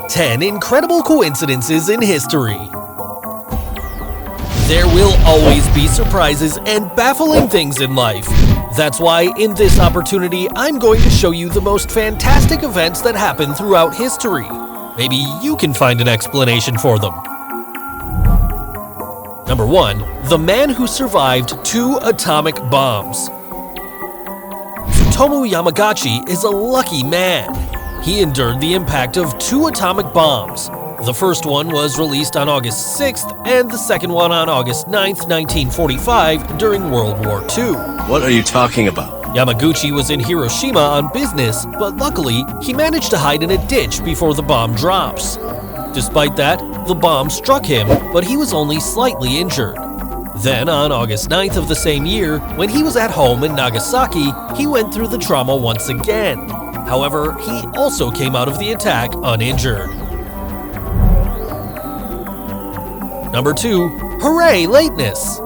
10 incredible coincidences in history. There will always be surprises and baffling things in life. That's why in this opportunity, I'm going to show you the most fantastic events that happen throughout history. Maybe you can find an explanation for them. Number 1. The man who survived 2 atomic bombs. Tsutomu Yamagachi is a lucky man. He endured the impact of 2 atomic bombs. The first one was released on August 6th and the second one on August 9th, 1945 during World War II. What are you talking about? Yamaguchi was in Hiroshima on business, but luckily, he managed to hide in a ditch before the bomb drops. Despite that, the bomb struck him, but he was only slightly injured. Then, on August 9th of the same year, when he was at home in Nagasaki, he went through the trauma once again. However, he also came out of the attack uninjured. Number 2. Hooray, lateness!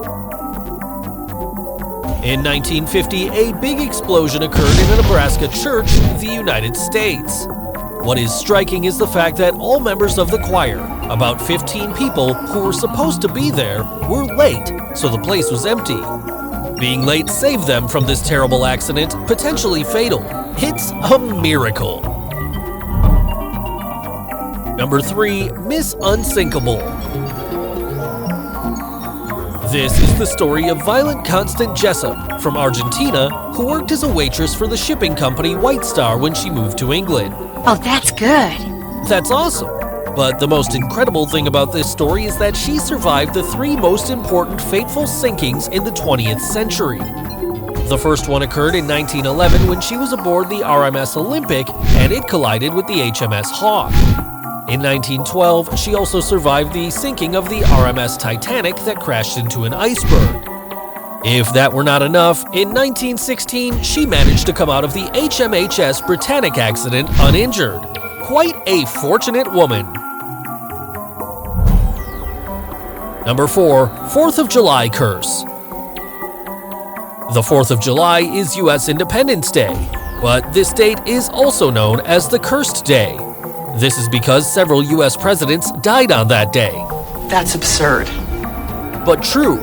In 1950, a big explosion occurred in a Nebraska church in the United States. What is striking is the fact that all members of the choir, about 15 people who were supposed to be there, were late, so the place was empty. Being late saved them from this terrible accident, potentially fatal. It's a miracle. Number 3. Miss Unsinkable. This is the story of Violet Constant Jessup from Argentina, who worked as a waitress for the shipping company White Star when she moved to England. Oh, that's good. That's awesome. But the most incredible thing about this story is that she survived the 3 most important fateful sinkings in the 20th century. The first one occurred in 1911 when she was aboard the RMS Olympic and it collided with the HMS Hawke. In 1912, she also survived the sinking of the RMS Titanic that crashed into an iceberg. If that were not enough, in 1916, she managed to come out of the HMHS Britannic accident uninjured. Quite a fortunate woman. Number 4. 4th of July curse. The 4th of July is U.S. Independence Day, but this date is also known as the Cursed Day. This is because several U.S. presidents died on that day. That's absurd. But true.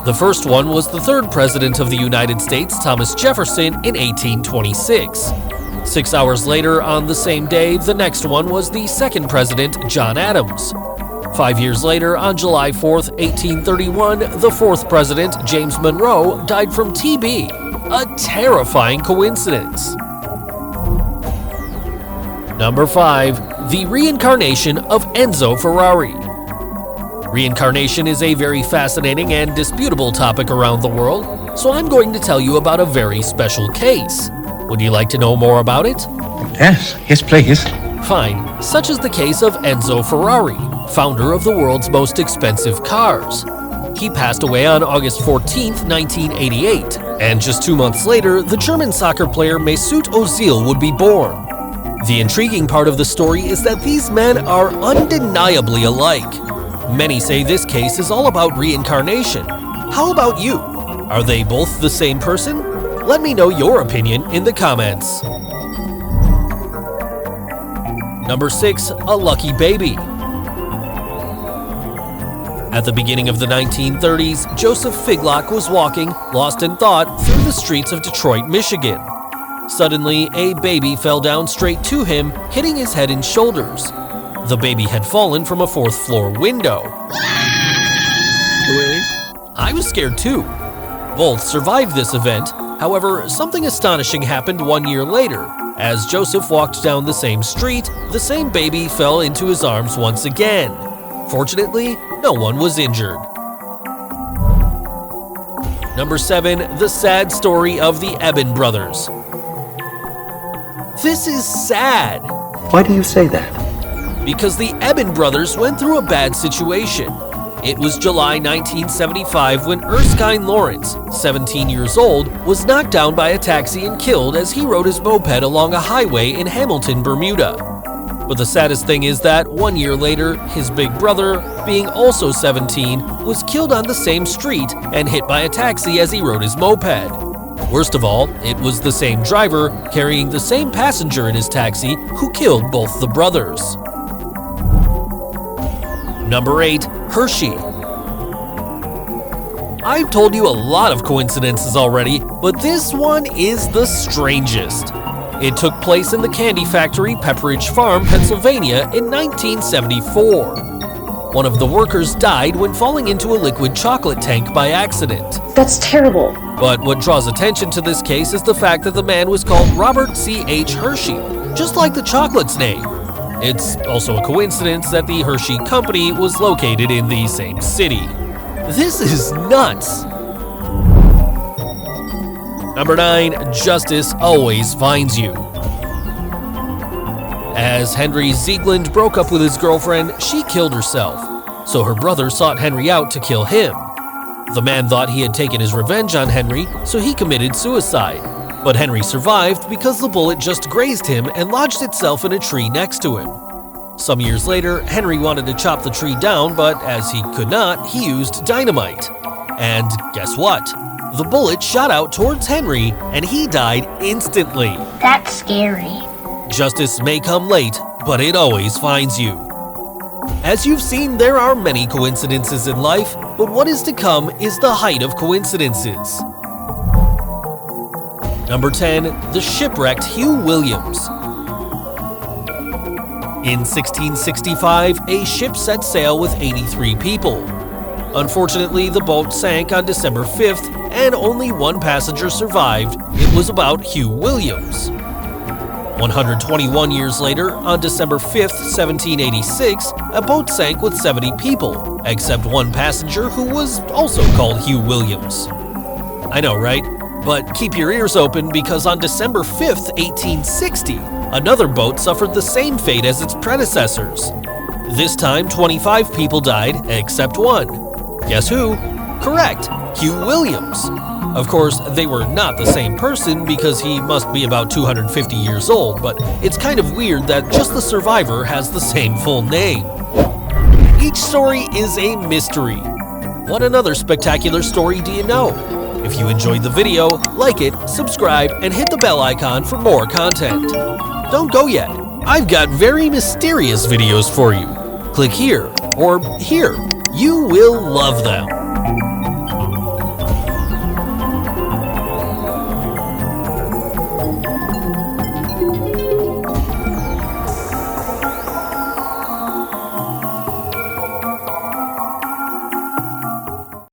The first one was the 3rd president of the United States, Thomas Jefferson, in 1826. 6 hours later, on the same day, the next one was the 2nd president, John Adams. 5 years later, on July 4th, 1831, the 4th president, James Monroe, died from TB. A terrifying coincidence. Number 5. The reincarnation of Enzo Ferrari. Reincarnation is a very fascinating and disputable topic around the world, so I'm going to tell you about a very special case. Would you like to know more about it? Yes, please. Fine, such is the case of Enzo Ferrari, founder of the world's most expensive cars. He passed away on August 14, 1988, and just 2 months later, the German soccer player Mesut Ozil would be born. The intriguing part of the story is that these men are undeniably alike. Many say this case is all about reincarnation. How about you? Are they both the same person? Let me know your opinion in the comments. Number 6. A lucky baby. At the beginning of the 1930s, Joseph Figlock was walking, lost in thought, through the streets of Detroit, Michigan. Suddenly, a baby fell down straight to him, hitting his head and shoulders. The baby had fallen from a 4th floor window. Really? I was scared too. Both survived this event. However, something astonishing happened 1 year later. As Joseph walked down the same street, the same baby fell into his arms once again. Fortunately, no one was injured. Number 7. The sad story of the Eben brothers. This is sad. Why do you say that? Because the Eben brothers went through a bad situation. It was July 1975 when Erskine Lawrence, 17 years old, was knocked down by a taxi and killed as he rode his moped along a highway in Hamilton, Bermuda. But the saddest thing is that 1 year later, his big brother, being also 17, was killed on the same street and hit by a taxi as he rode his moped. Worst of all, it was the same driver, carrying the same passenger in his taxi, who killed both the brothers. Number 8. Hershey. I've told you a lot of coincidences already, but this one is the strangest. It took place in the candy factory Pepperidge Farm, Pennsylvania in 1974. One of the workers died when falling into a liquid chocolate tank by accident. That's terrible. But what draws attention to this case is the fact that the man was called Robert C.H. Hershey, just like the chocolate's name. It's also a coincidence that the Hershey Company was located in the same city. This is nuts! Number 9. Justice always finds you. As Henry Ziegland broke up with his girlfriend, she killed herself, so her brother sought Henry out to kill him. The man thought he had taken his revenge on Henry, so he committed suicide. But Henry survived because the bullet just grazed him and lodged itself in a tree next to him. Some years later, Henry wanted to chop the tree down, but as he could not, he used dynamite. And guess what? The bullet shot out towards Henry, and he died instantly. That's scary. Justice may come late, but it always finds you. As you've seen, there are many coincidences in life, but what is to come is the height of coincidences. Number 10. The shipwrecked Hugh Williams. In 1665, a ship set sail with 83 people. Unfortunately, the boat sank on December 5th, and only one passenger survived. It was about Hugh Williams. 121 years later, on December 5th, 1786, a boat sank with 70 people, except one passenger who was also called Hugh Williams. I know, right? But keep your ears open because on December 5th, 1860, another boat suffered the same fate as its predecessors. This time, 25 people died, except one. Guess who? Correct, Hugh Williams. Of course, they were not the same person because he must be about 250 years old, but it's kind of weird that just the survivor has the same full name. Each story is a mystery. What another spectacular story do you know? If you enjoyed the video, like it, subscribe, and hit the bell icon for more content. Don't go yet. I've got very mysterious videos for you. Click here or here. You will love them.